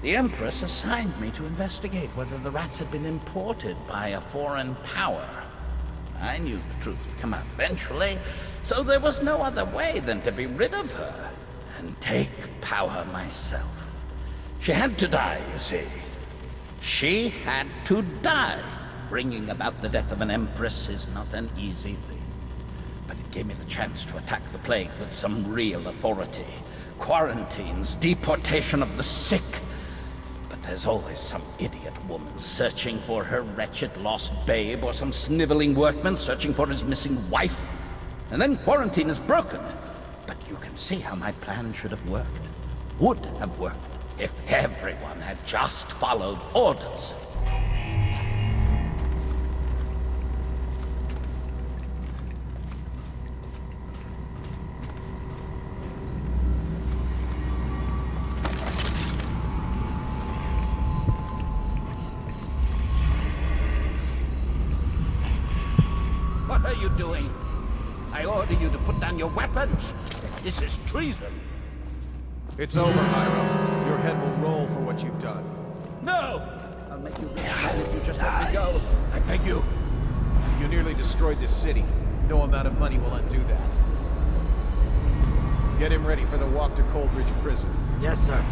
The Empress assigned me to investigate whether the rats had been imported by a foreign power. I knew the truth would come out eventually, so there was no other way than to be rid of her and take power myself. She had to die, you see. She had to die. Bringing about the death of an empress is not an easy thing. But it gave me the chance to attack the plague with some real authority. Quarantines, deportation of the sick. But there's always some idiot woman searching for her wretched lost babe, or some sniveling workman searching for his missing wife. And then quarantine is broken. But you can see how my plan should have worked. Would have worked. If everyone had just followed orders. What are you doing? I order you to put down your weapons. This is treason. It's over, Hiram. Your head will roll for what you've done. No! I'll make you realize if you just let me go. I beg you. You nearly destroyed this city. No amount of money will undo that. Get him ready for the walk to Coldridge Prison. Yes, sir.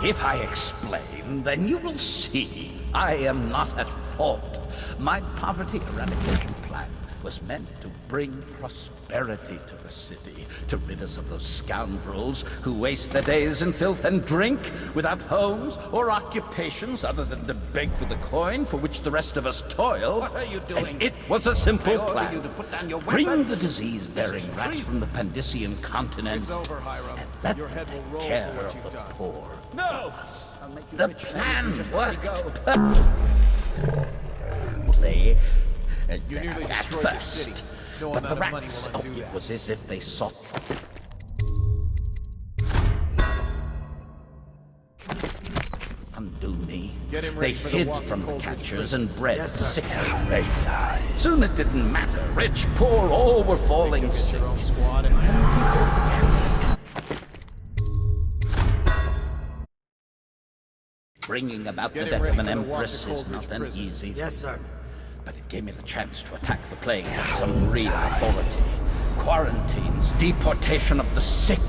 If I explain, then you will see I am not at fault. My poverty eradication plan was meant to bring prosperity to the city, to rid us of those scoundrels who waste their days in filth and drink, without homes or occupations other than to beg for the coin for which the rest of us toil. What are you doing? It was a simple I order plan. you to put down your Bring weapons. the disease-bearing rats from the Pandician continent It's over, Hiram. and let Your head them will take roll care for what of you've the done. poor. No! The plan Just let me worked go. perfectly You nearly at destroyed the first, city. No but the amount of money rats, will undo it that. was as if they sought. Undo me. Get him They ready for the hid walk from to the Coldridge catchers prison. and bred Yes, sir. sick and great eyes. Soon it didn't matter. Rich, poor, all were falling sick. Squad and Bringing about Get the him death of ready an for the walk to empress is Coldridge not an prison. easy Yes, sir. but it gave me the chance to attack the plague with some real authority. Quarantines, deportation of the sick.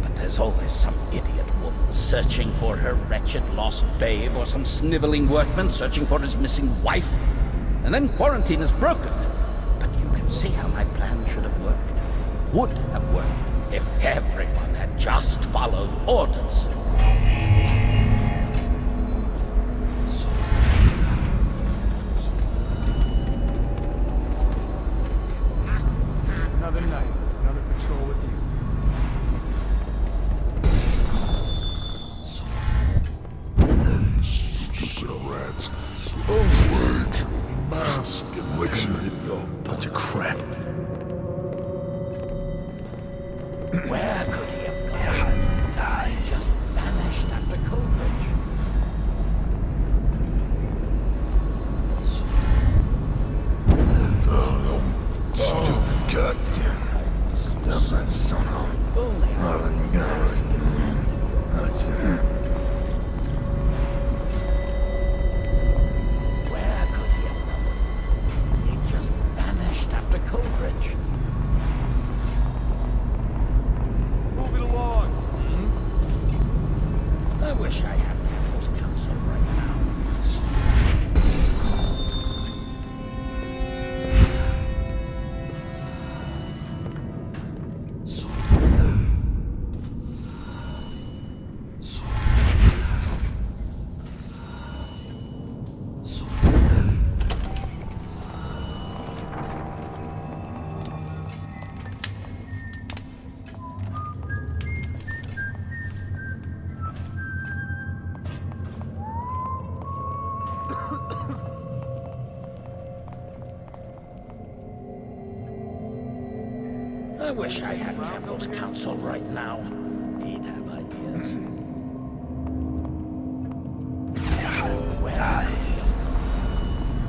But there's always some idiot woman searching for her wretched lost babe, or some sniveling workman searching for his missing wife. And then quarantine is broken. But you can see how my plan should have worked. Would have worked if everyone had just followed orders. Another night, another patrol with you. Rats. Plague, mask, elixir, yo, bunch of crap. Where could he have gone? He just vanished after Coldridge. Stupid goddamn. Stubborn son of Where could he have gone? He just vanished after Coldridge. Move it along. I wish I had Campbell's counsel right now. I wish I had Campbell's counsel right now. He'd have ideas. Where is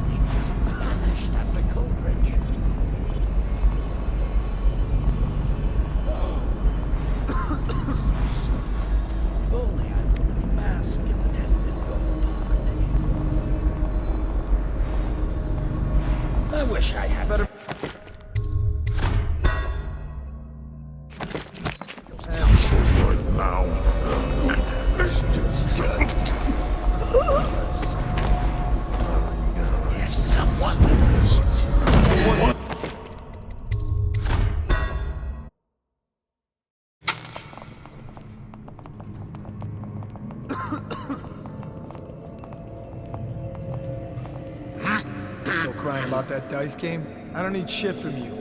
he? Just vanished after Coldridge. Oh. If only I put a mask and attended your party. I wish I had better. right now. Stupid goddamn. If someone... Still crying about that dice game? I don't need shit from you.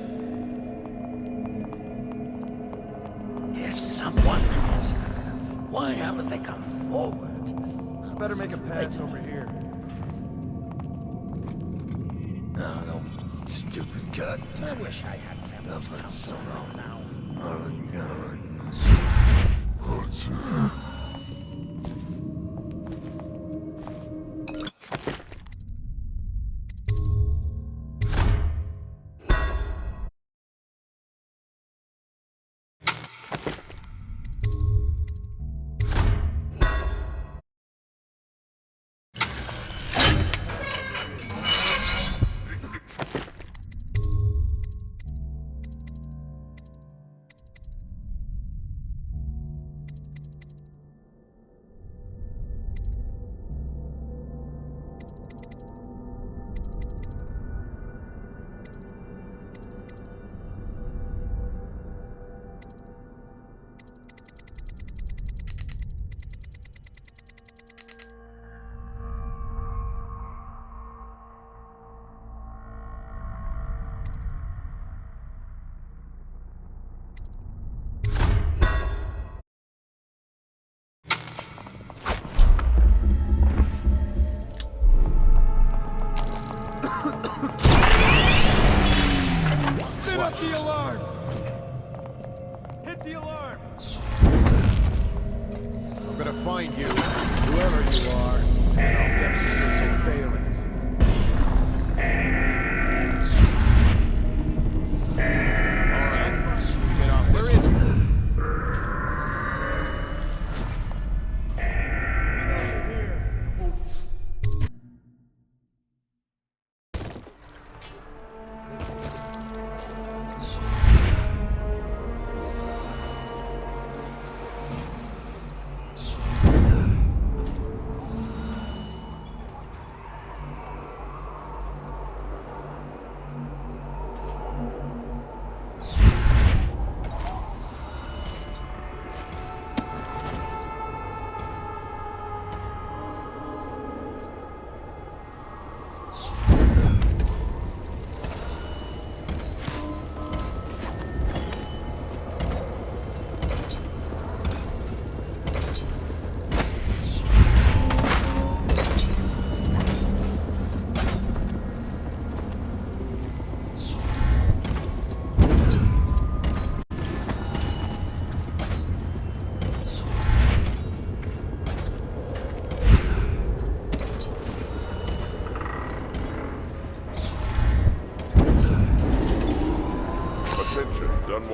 If someone has... Why haven't they come forward? Better make a pass over here. No, stupid goddamn. I wish I had Campbell's counsel right now.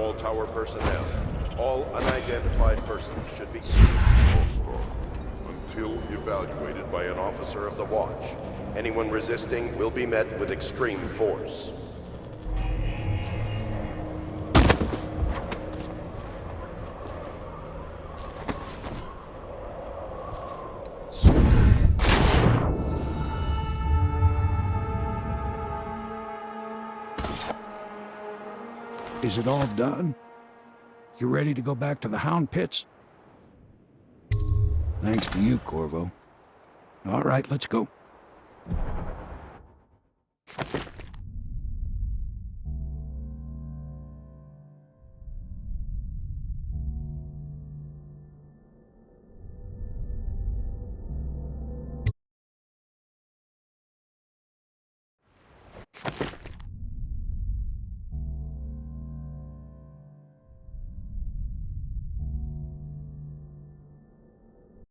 Dunwall Tower personnel. All unidentified persons should be... Until evaluated by an officer of the Watch. Anyone resisting will be met with extreme force. Is it all done? You ready to go back to the Hound Pits? Thanks to you, Corvo. All right, let's go.